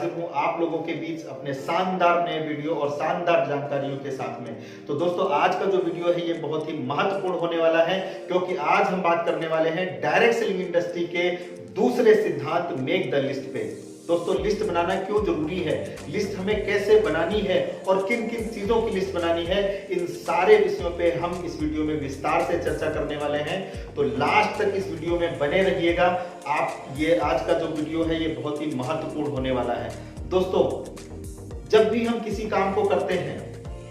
हाजिर हूं आप लोगों के बीच अपने शानदार नए वीडियो और शानदार जानकारियों के साथ में। तो दोस्तों आज का जो वीडियो है ये बहुत ही महत्वपूर्ण होने वाला है, क्योंकि आज हम बात करने वाले हैं डायरेक्ट सेलिंग इंडस्ट्री के दूसरे सिद्धांत मेक द लिस्ट पे। दोस्तों लिस्ट बनाना क्यों जरूरी है, लिस्ट हमें कैसे बनानी है और किन किन चीजों की लिस्ट बनानी है, इन सारे विषयों पे हम इस वीडियो में विस्तार से चर्चा करने वाले हैं। तो लास्ट तक इस वीडियो में बने रहिएगा। ये आज का जो वीडियो है ये बहुत ही महत्वपूर्ण होने वाला है। दोस्तों जब भी हम किसी काम को करते हैं,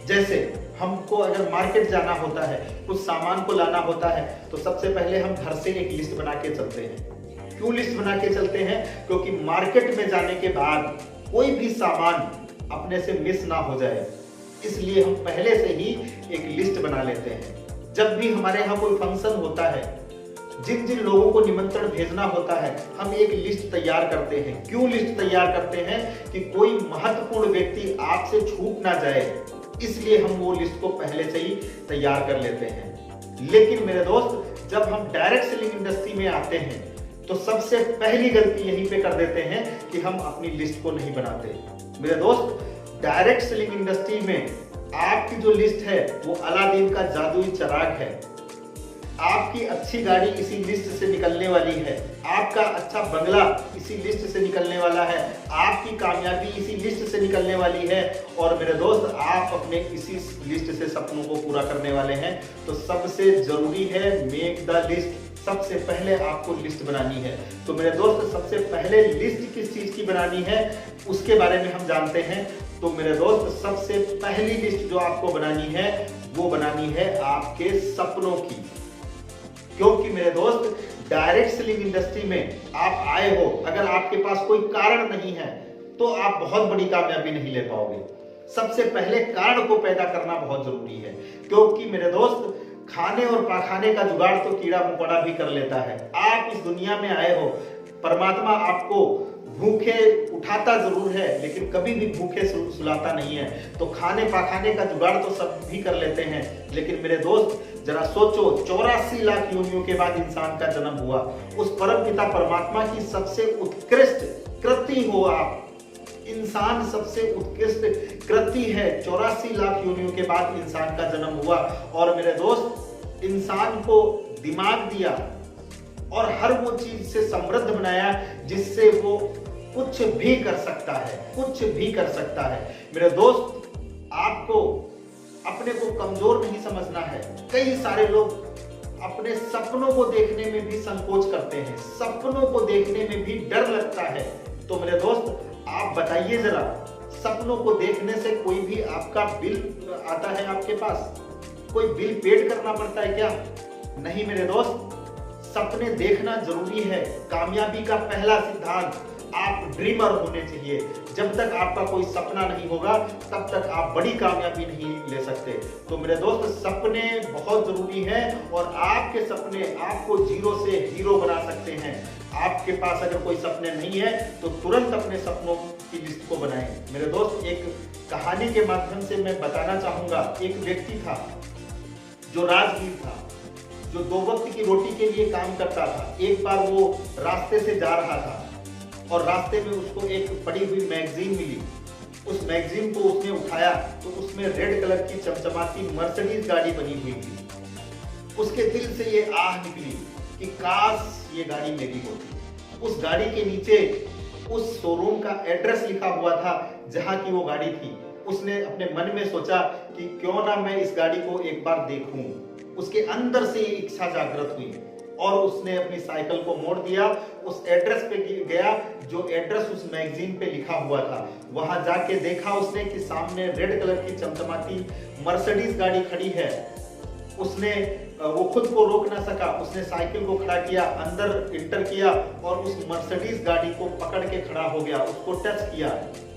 जैसे हमको अगर मार्केट जाना होता है, कुछ सामान को लाना होता है, तो सबसे पहले हम घर से एक लिस्ट बना के चलते हैं। क्यों लिस्ट बना के चलते हैं? क्योंकि मार्केट में जाने के बाद कोई भी सामान अपने से मिस ना हो जाए, इसलिए हम पहले से ही एक लिस्ट बना लेते हैं। जब भी हमारे यहाँ कोई फंक्शन होता है, जिन जिन लोगों को निमंत्रण भेजना होता है, हम एक लिस्ट तैयार करते हैं। क्यों लिस्ट तैयार करते हैं? कि कोई महत्वपूर्ण व्यक्ति आपसे छूट ना जाए, इसलिए हम वो लिस्ट को पहले से ही तैयार कर लेते हैं। लेकिन मेरे दोस्त जब हम डायरेक्ट सेलिंग इंडस्ट्री में आते हैं तो सबसे पहली गलती यहीं पे कर देते हैं कि हम अपनी लिस्ट को नहीं बनाते। मेरे दोस्त डायरेक्ट सेलिंग इंडस्ट्री में आपकी जो लिस्ट है वो अलादीन का जादुई चिराग है। आपकी अच्छी गाड़ी इसी लिस्ट से निकलने वाली है, आपका अच्छा बंगला इसी लिस्ट से निकलने वाला है, आपकी कामयाबी इसी लिस्ट से निकलने वाली है। और मेरे दोस्त आप अपने इसी लिस्ट से सपनों को पूरा करने वाले हैं। तो सबसे जरूरी है मेक द लिस्ट। सबसे पहले आपको लिस्ट बनानी है। तो मेरे दोस्त सबसे पहले लिस्ट किस चीज की बनानी है उसके बारे में हम जानते हैं। तो मेरे दोस्त सबसे पहली लिस्ट जो आपको बनानी है वो बनानी है आपके सपनों की। क्योंकि मेरे दोस्त डायरेक्ट सेलिंग इंडस्ट्री में आप आए हो, अगर आपके पास कोई कारण नहीं है तो आप बहुत बड़ी कामयाबी नहीं ले पाओगे। सबसे पहले कारण को पैदा करना बहुत जरूरी है, क्योंकि मेरे दोस्त खाने और पाखाने का जुगाड़ तो कीड़ा मकोड़ा भी कर लेता है। आप इस दुनिया में आए हो, परमात्मा आपको भूखे उठाता जरूर है लेकिन कभी भी भूखे सुलाता नहीं है। तो खाने पाखाने का जुगाड़ तो सब भी कर लेते हैं, लेकिन मेरे दोस्त जरा सोचो 84 लाख योनियों के बाद इंसान का जन्म हुआ। उस परम पिता परमात्मा की सबसे उत्कृष्ट कृति हो आप। इंसान सबसे उत्कृष्ट कृति है। 84 लाख योनियों के बाद इंसान का जन्म हुआ। और मेरे दोस्त इंसान को दिमाग दिया और हर वो चीज से समृद्ध बनाया जिससे वो कुछ भी कर सकता है, कुछ भी कर सकता है। मेरे दोस्त आपको अपने को कमजोर नहीं समझना है। कई सारे लोग अपने सपनों को देखने में भी संकोच करते हैं, सपनों को देखने में भी डर लगता है। तो मेरे दोस्त आप बताइए जरा, सपनों को देखने से कोई भी आपका बिल आता है आपके पास? कोई बिल पेड करना पड़ता है क्या? नहीं मेरे दोस्त, सपने देखना जरूरी है। कामयाबी का पहला सिद्धांत, आप ड्रीमर होने चाहिए। जब तक आपका कोई सपना नहीं होगा तब तक आप बड़ी कामयाबी नहीं ले सकते। तो मेरे दोस्त सपने बहुत जरूरी है और आपके सपने आपको जीरो से हीरो बना सकते हैं। आपके पास अगर कोई सपने नहीं है तो तुरंत अपने सपनों की लिस्ट को बनाएं। मेरे दोस्त एक कहानी के माध्यम से मैं बताना चाहूंगा। एक व्यक्ति था जो राजगीर था, जो 2 वक्त की रोटी के लिए काम करता था। एक बार वो रास्ते से जा रहा था और रास्ते में उसको एक पड़ी हुई मैगजीन मिली। उस मैगजीन को उसने उठाया तो उसमें रेड कलर की चमचमाती मर्सिडीज गाड़ी बनी हुई थी। उसके दिल से ये आह निकली कि काश ये गाड़ी मेरी होती। उस गाड़ी के नीचे उस शोरूम का एड्रेस लिखा हुआ था जहां की वो गाड़ी थी। उसने अपने मन में सोचा कि क्यों ना मैं इस गाड़ी को एक बार देखूं। उसके अंदर से ये इच्छा जागृत हुई और उसने अपनी साइकिल को मोड़ दिया, उस एड्रेस पे गया जो एड्रेस उस मैगजीन पे लिखा हुआ था। वहां जाके देखा उसने कि सामने रेड कलर की चमचमाती मर्सिडीज गाड़ी खड़ी है। उसने वो खुद को रोक ना सका, उसने साइकिल को खड़ा किया, अंदर इंटर किया और उस मर्सिडीज गाड़ी को पकड़ के खड़ा हो गया, उसको टच किया।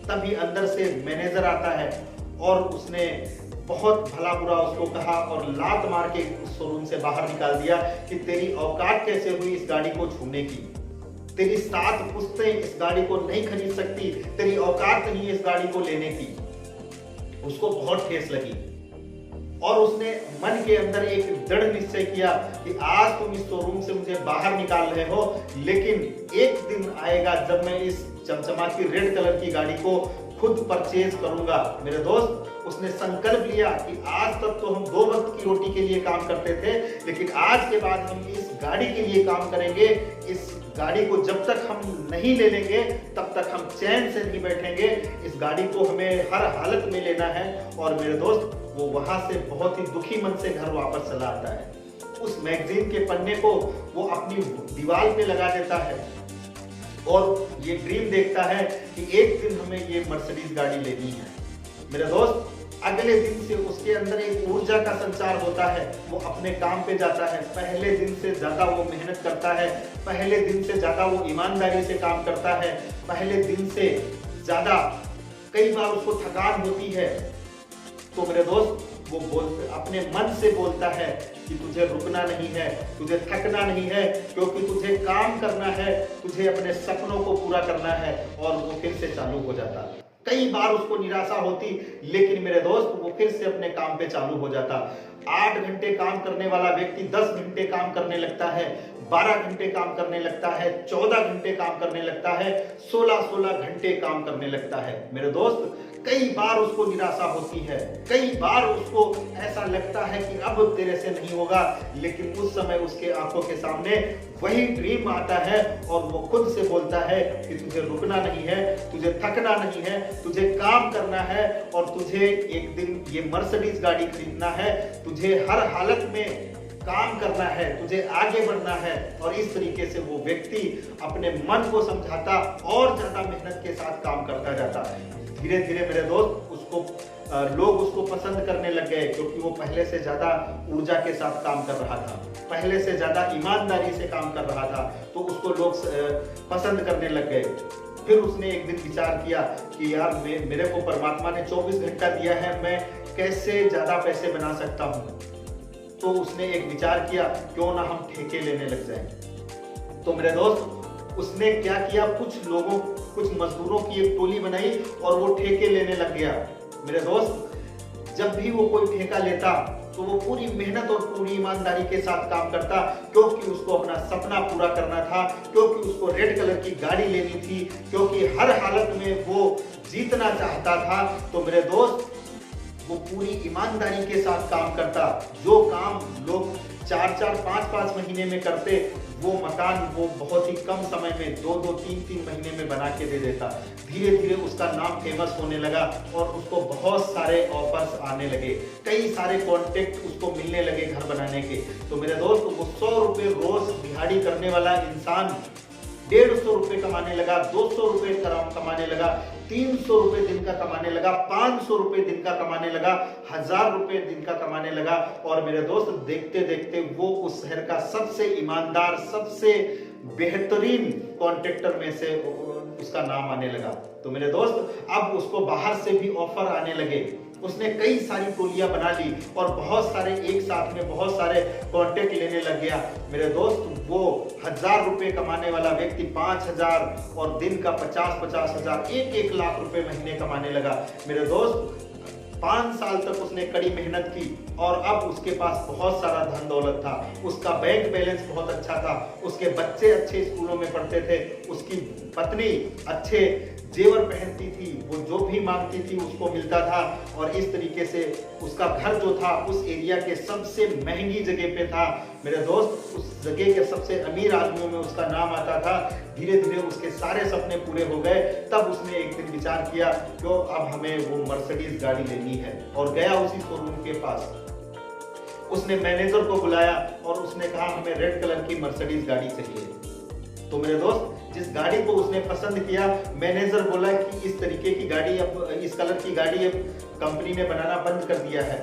तभी अंदर से मैनेजर आता है और उसने बहुत भला बुरा उसको कहा और लात मार के उस शोरूम से बाहर निकाल दिया कि तेरी औकात कैसे हुई इस गाड़ी को छूने की? तेरी 7 पुश्तें इस गाड़ी को नहीं खरीद सकती, तेरी औकात नहीं है इस गाड़ी को लेने की। उसको बहुत ठेस लगी और उसने मन के अंदर एक दृढ़ निश्चय किया कि आज तुम इस शोरूम से मुझे बाहर निकाल रहे हो, लेकिन एक दिन आएगा जब मैं इस चमचमाती रेड कलर की गाड़ी को खुद परचेज करूंगा। मेरे दोस्त, उसने संकल्प लिया कि आज तक तो हम 2 वक्त की रोटी के लिए काम करते थे, लेकिन आज के बाद हम इस गाड़ी के लिए काम करेंगे। इस गाड़ी को जब तक हम नहीं ले लेंगे तब तक हम चैन से नहीं बैठेंगे। इस गाड़ी को हमें हर हालत में लेना है। और मेरे दोस्त, वो वहां से बहुत ही दुखी मन से घर वापस चला आता है। उस मैगजीन के पन्ने को वो अपनी दीवार पे लगा देता है और ये ड्रीम देखता है कि एक दिन हमें ये मर्सिडीज गाड़ी लेनी है। मेरे दोस्त, अगले दिन से उसके अंदर एक ऊर्जा का संचार होता है। वो अपने काम पे जाता है, पहले दिन से ज्यादा वो मेहनत करता है, पहले दिन से ज्यादा वो ईमानदारी से काम करता है, पहले दिन से ज्यादा कई बार उसको थकान होती है। तो मेरे दोस्त, वो अपने मन से बोलता है कि तुझे रुकना नहीं है, तुझे थकना नहीं है, क्योंकि तुझे काम करना है, तुझे अपने सपनों को पूरा करना है। और वो फिर से चालू हो जाता। कई बार उसको निराशा होती, लेकिन मेरे दोस्त, वो फिर से अपने काम पे चालू हो जाता। 8 घंटे काम करने वाला व्यक्ति 10 घंटे काम करने लगता है, 12 घंटे काम करने लगता है, 14 घंटे काम करने लगता है, 16 घंटे काम करने लगता है। मेरे दोस्त, कई बार उसको निराशा होती है, कई बार उसको ऐसा लगता है कि अब तेरे से नहीं होगा, लेकिन उस समय उसके आंखों के सामने वही ड्रीम आता है और वो खुद से बोलता है कि तुझे रुकना नहीं है, तुझे थकना नहीं है, तुझे काम करना है और तुझे एक दिन ये मर्सिडीज गाड़ी खरीदना है, तुझे हर हालत में काम करना है, तुझे आगे बढ़ना है। और इस तरीके से वो व्यक्ति अपने मन को समझाता और ज्यादा मेहनत के साथ काम करता जाता है। धीरे धीरे मेरे दोस्त, लोग उसको पसंद करने लग गए, क्योंकि वो पहले से ज्यादा ऊर्जा के साथ काम कर रहा था, पहले से ज्यादा ईमानदारी से काम कर रहा था, तो उसको लोग पसंद करने लग गए। फिर उसने एक दिन विचार किया कि यार, मेरे को परमात्मा ने 24 घंटा दिया है, मैं कैसे ज्यादा पैसे बना सकता हूँ। तो उसने एक विचार किया, क्यों ना हम ठेके लेने लग जाएं। तो मेरे दोस्त, उसने क्या किया, कुछ मजदूरों की एक टोली बनाई और वो ठेके लेने लग गया। मेरे दोस्त, जब भी वो कोई ठेका लेता तो वो पूरी मेहनत और पूरी ईमानदारी के साथ काम करता, क्योंकि उसको अपना सपना पूरा करना था, क्योंकि उसको रेड कलर की गाड़ी लेनी थी, क्योंकि हर हालत में वो जीतना चाहता था। तो मेरे दोस्त, वो पूरी ईमानदारी के साथ काम करता। जो काम लोग 4-4, 5-5 महीने में करते, वो मकान वो बहुत ही कम समय में 2-2, 3-3 महीने में बना के दे देता। धीरे धीरे उसका नाम फेमस होने लगा और उसको बहुत सारे ऑफर्स आने लगे, कई सारे कॉन्टेक्ट उसको मिलने लगे घर बनाने के। तो मेरे दोस्त, वो 100 रुपए रोज दिहाड़ी करने वाला इंसान 150 रुपए कमाने लगा, 200 रुपए कमाने लगा, 300 रुपए दिन का कमाने लगा, 500 रुपए दिन का कमाने लगा, 1000 रुपए दिन का कमाने लगा। और मेरे दोस्त, देखते देखते वो उस शहर का सबसे ईमानदार, सबसे बेहतरीन कॉन्ट्रैक्टर में से उसका नाम आने लगा। तो मेरे दोस्त, अब उसको बाहर से भी ऑफर आने लगे। उसने कई सारी टोलियां बना ली और बहुत सारे एक साथ में बहुत सारे कॉन्टेक्ट लेने लग गया। मेरे दोस्त, वो 1000 रुपए कमाने वाला व्यक्ति 5000 और दिन का 50-50 हजार, 1-1 लाख रुपए महीने कमाने लगा। मेरे दोस्त, 5 साल तक उसने कड़ी मेहनत की और अब उसके पास बहुत सारा धन दौलत था, उसका बैंक बैलेंस बहुत अच्छा था, उसके बच्चे अच्छे स्कूलों में पढ़ते थे, उसकी पत्नी अच्छे जेवर पहनती थी, वो जो भी मांगती थी उसको मिलता था। और इस तरीके से उसका घर जो था उस एरिया के सबसे महंगी जगह पे था। मेरे दोस्त, उस जगह के सबसे अमीर आदमियों में उसका नाम आता था। धीरे धीरे उसके सारे सपने पूरे हो गए। तब उसने एक दिन विचार किया कि अब हमें वो मर्सिडीज गाड़ी लेनी है और गया उसी शोरूम के पास। उसने मैनेजर को बुलाया और उसने कहा, हमें रेड कलर की मर्सिडीज गाड़ी चाहिए। तो मेरे दोस्त, जिस गाड़ी को उसने पसंद किया, मैनेजर बोला कि इस तरीके की गाड़ी, अब इस कलर की गाड़ी अब कंपनी ने बनाना बंद कर दिया है।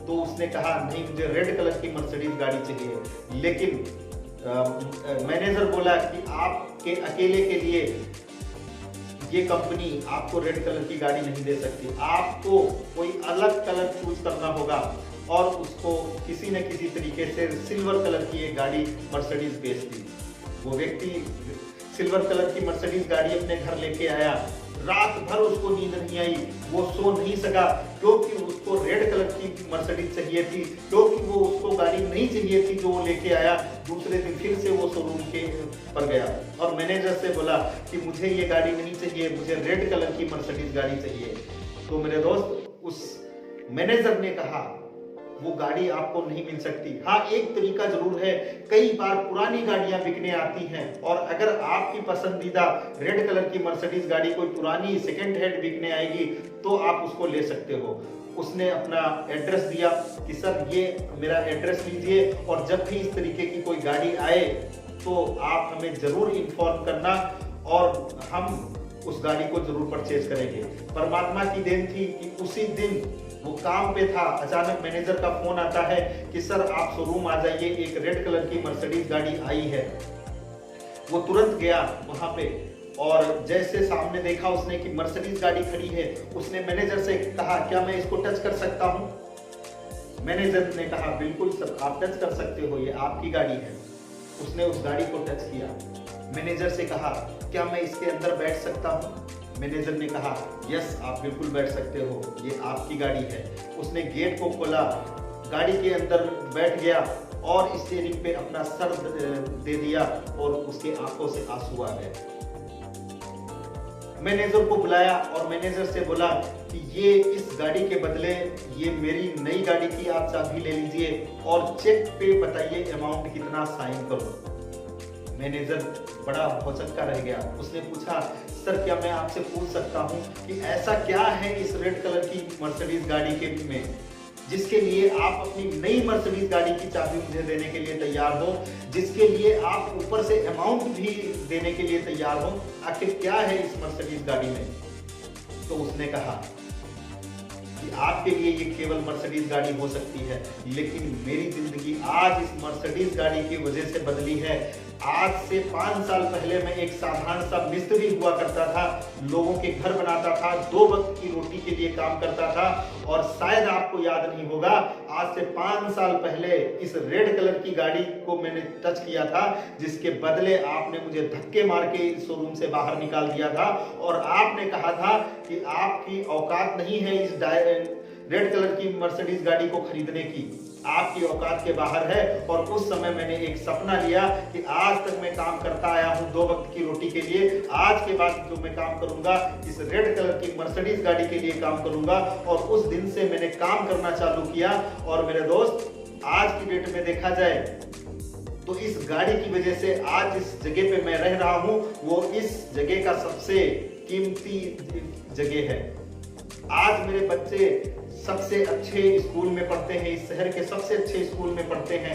तो उसने कहा, नहीं, मुझे रेड कलर की मर्सिडीज गाड़ी चाहिए। लेकिन मैनेजर बोला कि आपके अकेले के लिए ये कंपनी आपको रेड कलर की गाड़ी नहीं दे सकती, आपको कोई अलग कलर चूज करना होगा। और उसको किसी न किसी तरीके से सिल्वर कलर की एक गाड़ी मर्सिडीज बेच दी। वो व्यक्ति सिल्वर कलर की मर्सिडीज गाड़ी अपने घर लेके आया, रात भर उसको नींद नहीं आई, वो सो नहीं सका, क्योंकि उसको रेड कलर की मर्सिडीज चाहिए थी, क्योंकि वो उसको गाड़ी नहीं चाहिए थी जो वो लेके आया। दूसरे दिन फिर से वो शोरूम के पर गया और मैनेजर से बोला कि मुझे ये गाड़ी नहीं चाहिए, मुझे रेड कलर की मर्सिडीज गाड़ी चाहिए। तो मेरे दोस्त, उस मैनेजर ने कहा वो गाड़ी आपको नहीं मिल सकती। हाँ, एक तरीका जरूर है, कई बार पुरानी गाड़ियां बिकने आती हैं और अगर आपकी पसंदीदा रेड कलर की मर्सिडीज गाड़ी कोई पुरानी सेकंड हैंड बिकने आएगी तो आप उसको ले सकते हो। उसने अपना एड्रेस दिया कि सर ये मेरा एड्रेस लीजिए और जब भी इस तरीके की कोई गाड़ी आए तो आप हमें जरूर इन्फॉर्म करना और हम उस गाड़ी को जरूर परचेज करेंगे। परमात्मा की देन थी कि उसी दिन वो काम पे था, अचानक मैनेजर का फोन आता है कि सर आप शोरूम आ जाइए, एक रेड कलर की मर्सिडीज गाड़ी आई है। वो तुरंत गया वहां पे और जैसे सामने देखा उसने कि मर्सिडीज गाड़ी खड़ी है, उसने मैनेजर से कहा क्या मैं इसको टच कर सकता हूं? मैनेजर ने कहा बिल्कुल सर, आप टच कर सकते हो, ये आपकी गाड़ी है। उसने उस गाड़ी को टच किया। मैनेजर से कहा क्या मैं इसके अंदर बैठ सकता हूं? मैनेजर ने कहा यस, आप बिल्कुल बैठ सकते हो, ये आपकी गाड़ी है। उसने गेट को खोला, गाड़ी के अंदर बैठ गया और स्टीयरिंग पे अपना सर दे दिया और उसके आंखों से आंसू आ गए। मैनेजर को बुलाया और मैनेजर से बोला कि ये इस गाड़ी के बदले ये मेरी नई गाड़ी की आप चाबी ले लीजिए और चेक पे बताइए अमाउंट कितना, साइन करो। मैनेजर बड़ा भौचक्का रह गया। उसने पूछा सर क्या मैं आपसे पूछ सकता हूं कि ऐसा क्या है इस रेड कलर की मर्सिडीज गाड़ी के में जिसके लिए आप अपनी नई मर्सिडीज गाड़ी की चाबी मुझे देने के लिए तैयार हो, जिसके लिए आप ऊपर से अमाउंट भी देने के लिए तैयार हो, आखिर क्या है इस मर्सिडीज गाड़ी में? तो उसने कहा कि आपके लिए ये केवल मर्सिडीज गाड़ी हो सकती है, लेकिन मेरी जिंदगी आज इस मर्सिडीज गाड़ी की वजह से बदली है। आज से 5 साल पहले मैं एक साधारण सा मिस्त्री हुआ करता था, लोगों के घर बनाता था, 2 वक्त की रोटी के लिए काम करता था और शायद आपको याद नहीं होगा, आज से 5 साल पहले इस रेड कलर की गाड़ी को मैंने टच किया था, जिसके बदले आपने मुझे धक्के मार के इस शोरूम से बाहर निकाल दिया था और आपने कहा था कि आपकी औकात नहीं है इस रेड कलर की मर्सिडीज गाड़ी को खरीदने की, आपकी औकात के बाहर है। और उस समय मैंने एक सपना लिया कि आज तक मैं काम करता आया हूं 2 वक्त की रोटी के लिए, आज के बाद जो मैं काम करूंगा इस रेड कलर की मर्सिडीज गाड़ी के लिए काम करूंगा। और उस दिन से मैंने काम करना चालू किया और मेरे दोस्त, आज की डेट में देखा जाए तो इस गाड़ी की वजह से आज जिस जगह पे मैं रह रहा हूं वो इस जगह का सबसे कीमती जगह है। आज मेरे बच्चे सबसे अच्छे स्कूल में पढ़ते हैं, इस शहर के सबसे अच्छे स्कूल में पढ़ते हैं।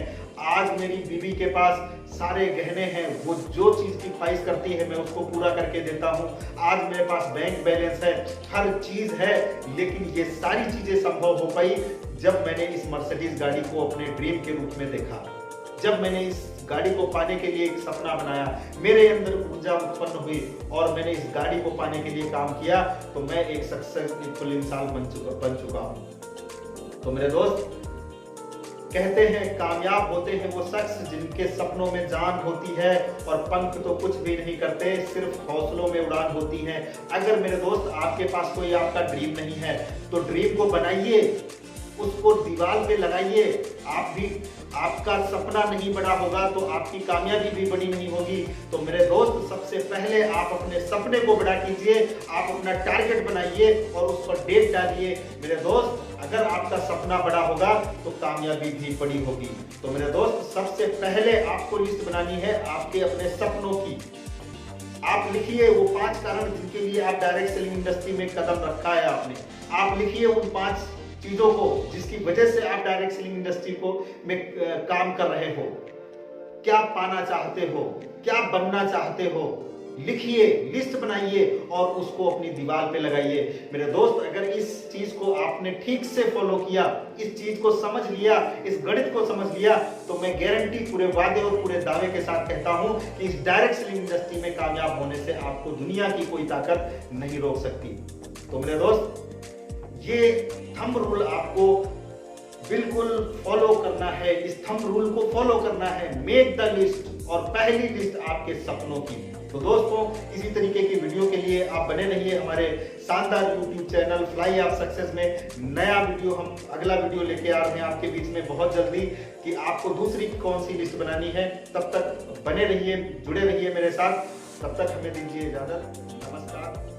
आज मेरी बीवी के पास सारे गहने हैं, वो जो चीज की ख्वाहिश करती है मैं उसको पूरा करके देता हूँ। आज मेरे पास बैंक बैलेंस है, हर चीज है, लेकिन ये सारी चीजें संभव हो पाई जब मैंने इस मर्सिडीज गाड़ी को अपने ड्रीम के रूप में देखा, जब मैंने इस गाड़ी को पाने के लिए एक सपना बनाया, मेरे अंदर ऊर्जा उत्पन्न हुई और मैंने इस गाड़ी को पाने के लिए काम किया, तो मैं एक सक्सेसफुल इंसान बन चुका हूं। तो मेरे दोस्त, कहते हैं कामयाब होते हैं वो शख्स जिनके सपनों में जान होती है और पंख तो कुछ भी नहीं करते, सिर्फ हौसलों में उड़ान होती है। अगर मेरे दोस्त आपके पास कोई आपका ड्रीम नहीं है तो ड्रीम को बनाइए, उसको दीवार पे लगाइए। आप भी, आपका सपना नहीं बड़ा होगा तो आपकी कामयाबी भी बड़ी नहीं होगी। तो मेरे दोस्त, सबसे पहले आप अपने सपने को बड़ा कीजिए, आप अपना टारगेट बनाइए और उस पर डेट डालिए। मेरे दोस्त, अगर आपका सपना बड़ा होगा तो कामयाबी भी बड़ी होगी। तो मेरे दोस्त, सबसे पहले आपको लिस्ट बनानी है आपके अपने सपनों की। आप लिखिए वो 5 कारण जिनके लिए आप डायरेक्ट सेलिंग इंडस्ट्री में कदम रखा है आपने। आप लिखिए उन 5 चीजों को जिसकी वजह से आप डायरेक्ट सेलिंग इंडस्ट्री को में काम कर रहे हो। क्या पाना चाहते हो, क्या बनना चाहते हो, लिखिए, लिस्ट बनाइए और उसको अपनी दीवार पे लगाइए। मेरे दोस्त, अगर इस चीज को आपने ठीक से फॉलो किया, इस चीज को समझ लिया, इस गणित को समझ लिया, तो मैं गारंटी, पूरे वादे और पूरे दावे के साथ कहता हूं कि इस डायरेक्ट सेलिंग इंडस्ट्री में कामयाब होने से आपको दुनिया की कोई ताकत नहीं रोक सकती। तो मेरे दोस्त, ये थंब रूल आपको बिल्कुल फॉलो करना है, इस थंब रूल को फॉलो करना है। मेक द लिस्ट और पहली लिस्ट आपके सपनों की। तो दोस्तों इसी तरीके की वीडियो के लिए आप बने रहिए हमारे शानदार YouTube channel fly of success में। नया वीडियो हम अगला वीडियो लेके आ रहे हैं आपके बीच में बहुत जल्दी कि आपको दूसरी कौन सी लिस्ट बनानी है। तब तक बने रहिए, जुड़े रहिए मेरे साथ। तब तक हमें दीजिए इजाजत। नमस्कार।